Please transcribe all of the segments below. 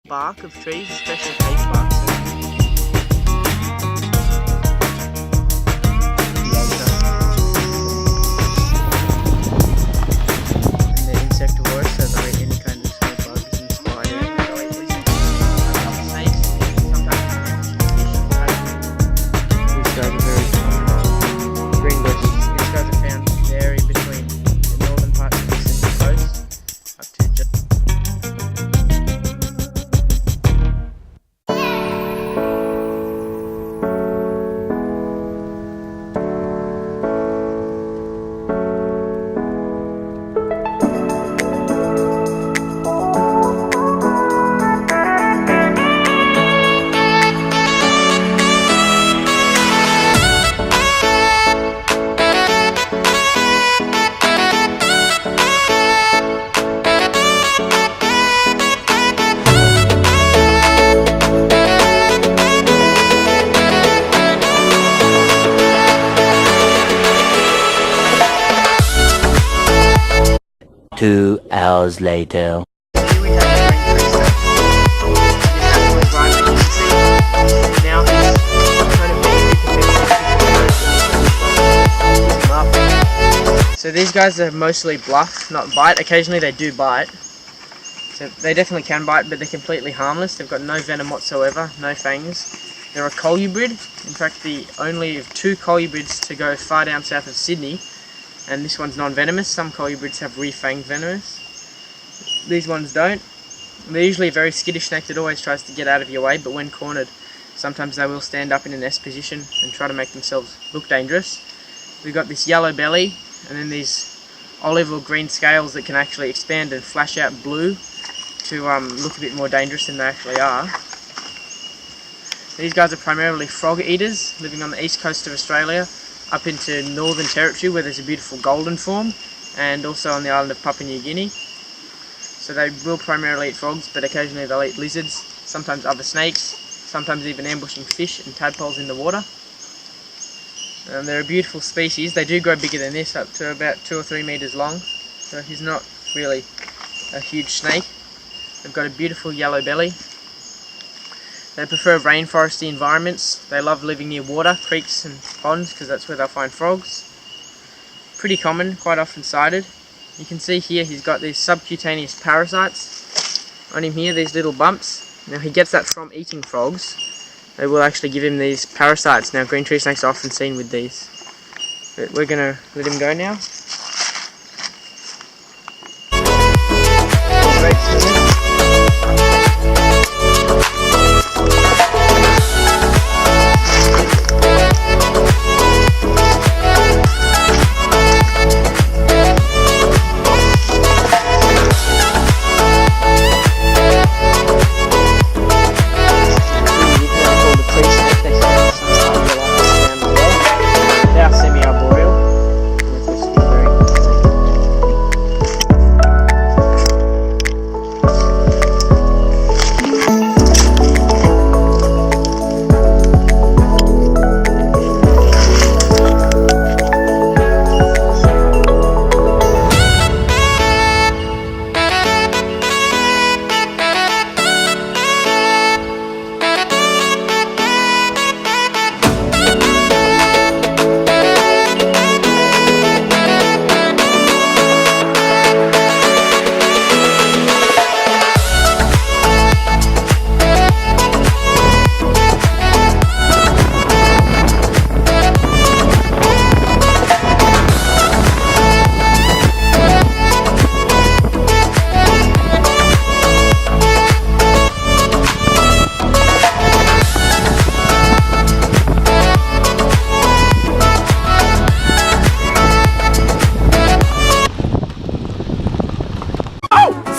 bark of trees, especially cage bark. And they're insectivorous, so they'll eat any kind of small bugs and spiders. They'll eat lizards, snakes, sometimes fish. These guys are very common. Green bushes. These guys are found vary between the northern parts of the Central Coast up to just 2 hours later. Here we have the green tree snake. Now he's kind of being so these guys are mostly bluff, not bite. Occasionally they do bite. So they definitely can bite, but they're completely harmless. They've got no venom whatsoever, no fangs. They're a colubrid. In fact, the only of 2 colubrids to go far down south of Sydney. And this one's non-venomous. Some colubrids have re-fanged venomous. These ones don't. They're usually a very skittish snake that always tries to get out of your way, but when cornered, sometimes they will stand up in an S position and try to make themselves look dangerous. We've got this yellow belly, and then these olive or green scales that can actually expand and flash out blue to look a bit more dangerous than they actually are. These guys are primarily frog eaters, living on the east coast of Australia, up into Northern Territory where there's a beautiful golden form, and also on the island of Papua New Guinea. So they will primarily eat frogs, but occasionally they'll eat lizards, sometimes other snakes, sometimes even ambushing fish and tadpoles in the water. They're a beautiful species. They do grow bigger than this, up to about 2 or 3 meters long, so he's not really a huge snake. They've got a beautiful yellow belly. They prefer rainforesty environments. They love living near water, creeks and ponds, because that's where they'll find frogs. Pretty common, quite often sighted. You can see here he's got these subcutaneous parasites on him here, these little bumps. Now he gets that from eating frogs. They will actually give him these parasites. Now green tree snakes are often seen with these. But we're going to let him go now. Great swimmers.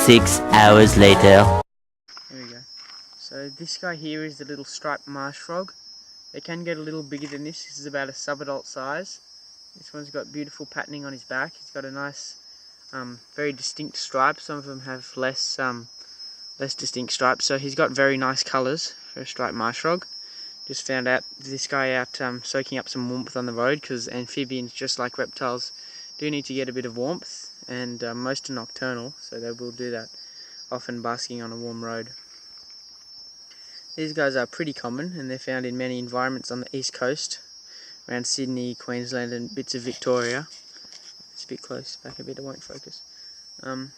6 hours later. There we go. So this guy here is the little striped marsh frog. They can get a little bigger than this. This is about a sub-adult size. This one's got beautiful patterning on his back. He's got a nice, very distinct stripe. Some of them have less distinct stripes. So he's got very nice colours for a striped marsh frog. Just found out this guy out soaking up some warmth on the road, because amphibians, just like reptiles, do need to get a bit of warmth, and most are nocturnal, so they will do that, often basking on a warm road. These guys are pretty common and they're found in many environments on the east coast, around Sydney, Queensland and bits of Victoria. It's a bit close, back a bit, it won't focus. And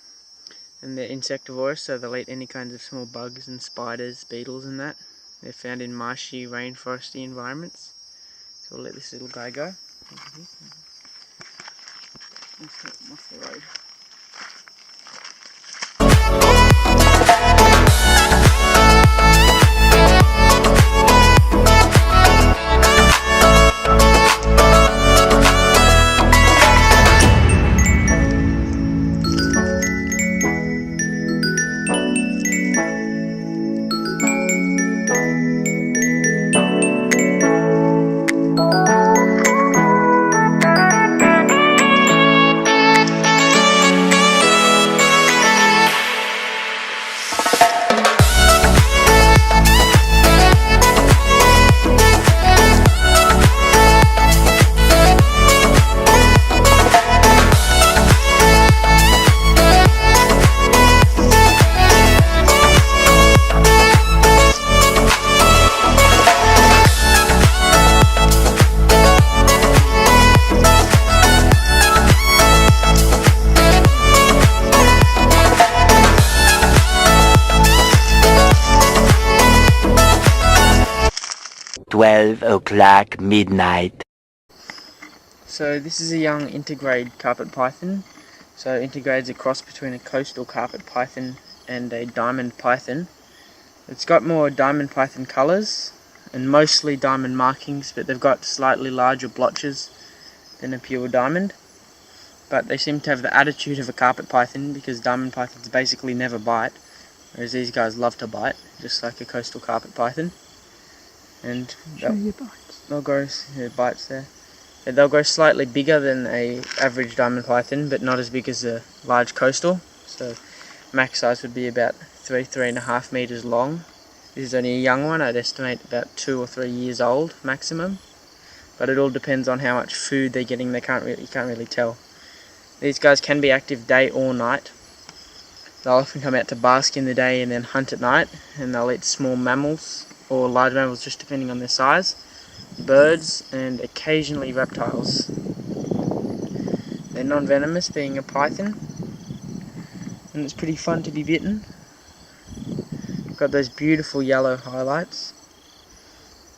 they're insectivorous, so they'll eat any kinds of small bugs and spiders, beetles and that. They're found in marshy, rainforesty environments. So we'll let this little guy go. Off the road. o'clock midnight. So this is a young intergrade carpet python. So intergrade's a cross between a coastal carpet python and a diamond python. It's got more diamond python colours and mostly diamond markings, but they've got slightly larger blotches than a pure diamond. But they seem to have the attitude of a carpet python, because diamond pythons basically never bite, whereas these guys love to bite, just like a coastal carpet python. And they'll grow, bites there. They'll grow slightly bigger than a average diamond python, but not as big as a large coastal. So max size would be about 3.5 meters long. This is only a young one. I'd estimate about 2 or 3 years old maximum. But it all depends on how much food they're getting. You can't really tell. These guys can be active day or night. They'll often come out to bask in the day and then hunt at night, and they'll eat small mammals or large mammals, just depending on their size, birds and occasionally reptiles. They're non-venomous, being a python, and it's pretty fun to be bitten. Got those beautiful yellow highlights.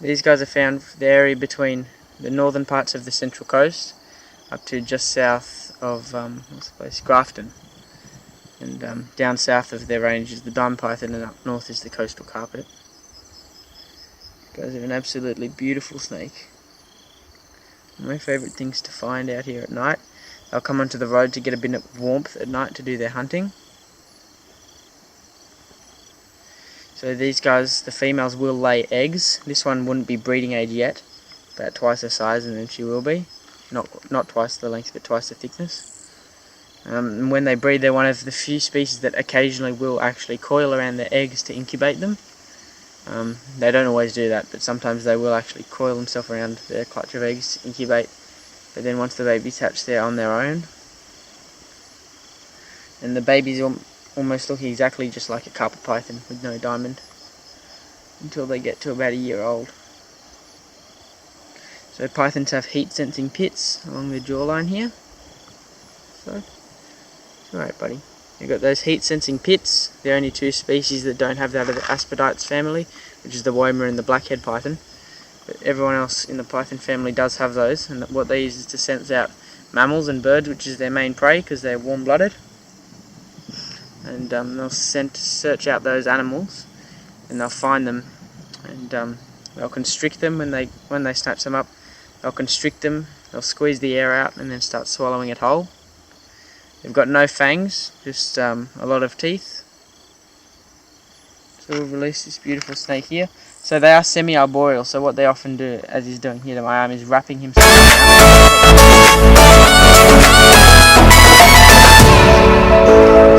These guys are found in the area between the northern parts of the Central Coast up to just south of what's the place? Grafton, and down south of their range is the diamond python, and up north is the coastal carpet. Guys are an absolutely beautiful snake. My favourite things to find out here at night. They'll come onto the road to get a bit of warmth at night to do their hunting. So these guys, the females will lay eggs. This one wouldn't be breeding age yet, about twice her size, and then she will be. Not twice the length, but twice the thickness. And when they breed, they're one of the few species that occasionally will actually coil around their eggs to incubate them. They don't always do that, but sometimes they will actually coil themselves around their clutch of eggs, incubate, but then once the babies hatch, they're on their own. And the babies almost look exactly just like a carpet python with no diamond until they get to about a year old. So pythons have heat sensing pits along their jawline here. So, it's alright, buddy. You've got those heat sensing pits. The only two species that don't have that are the Aspidites family, which is the woma and the blackhead python. But everyone else in the python family does have those, and what they use is to sense out mammals and birds, which is their main prey because they're warm-blooded. And they'll search out those animals, and they'll find them, and they'll constrict them when they snatch them up. They'll constrict them, they'll squeeze the air out, and then start swallowing it whole. They've got no fangs, just a lot of teeth. So we'll release this beautiful snake here. So they are semi-arboreal, so what they often do, as he's doing here to my arm, is wrapping himself around.